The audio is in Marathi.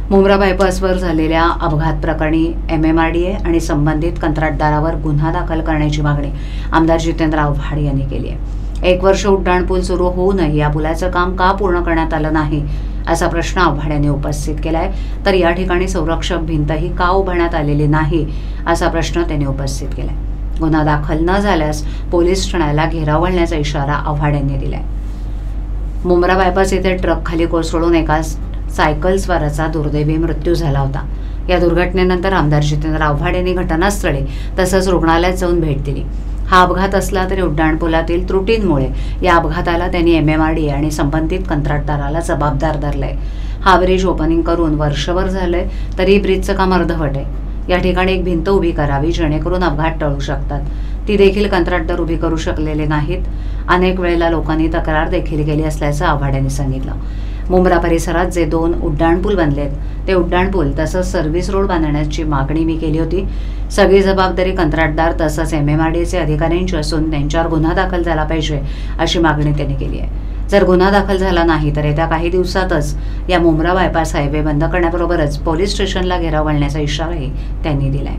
मुंब्रा बायपासवर झालेल्या अपघात प्रकरणी MMRDA आणि संबंधित कंत्राटदारावर गुन्हा दाखल करण्याची मागणी आमदार जितेंद्र आव्हाड यांनी केली आहे। 1 वर्ष उड्डाणपूल सुरू होऊनही या पुलाचं काम का पूर्ण करण्यात आलं नाही असा प्रश्न आव्हाड यांनी उपस्थित केलाय। तर या ठिकाणी संरक्षक भिंतही का उभारण्यात आलेली नाही असा प्रश्न त्यांनी उपस्थित केलाय। गुन्हा दाखल न झाल्यास पोलीस ठाण्याला घेराव घालण्याचा इशारा आव्हाड यांनी दिलाय। मुंब्रा बायपास येथे ट्रक खाली कोसळून एका सायकल स्वाराचा दुर्दैवी मृत्यू झाला होता। या दुर्घटनेनंतर आमदार जितेंद्र आव्हाड यांनी घटनास्थळी तसंच रुग्णालयात जाऊन भेट दिली। हा अपघात असला तरी उड्डाणपुलातील त्रुटींमुळे या अपघाताला त्यांनी MMRDA आणि संबंधित कंत्राटदाराला जबाबदार धरलंय। हा ब्रिज ओपनिंग करून वर्षभर झालंय तरी ब्रिजचं काम अर्धवट आहे। या ठिकाणी एक भिंत उभी करावी जेणेकरून अपघात टळू शकतात, ती देखील कंत्राटदार उभी करू शकलेले नाहीत। अनेक वेळेला लोकांनी तक्रार देखील केली असल्याचं आव्हाड यांनी सांगितलं। मुंब्रा परिसरात जे 2 उड्डाणपूल बनलेत ते उड्डाणपूल तसंच सर्व्हिस रोड बांधण्याची मागणी मी केली होती। सगळी जबाबदारी कंत्राटदार तसंच MMRDAचे अधिकाऱ्यांची असून त्यांच्यावर गुन्हा दाखल झाला पाहिजे अशी मागणी त्यांनी केली आहे। जर गुन्हा दाखल झाला नाही तर येत्या काही दिवसातच या मुंब्रा बायपास हायवे बंद करण्याबरोबरच पोलीस स्टेशनला घेराव घालण्याचा इशाराही त्यांनी दिलाय।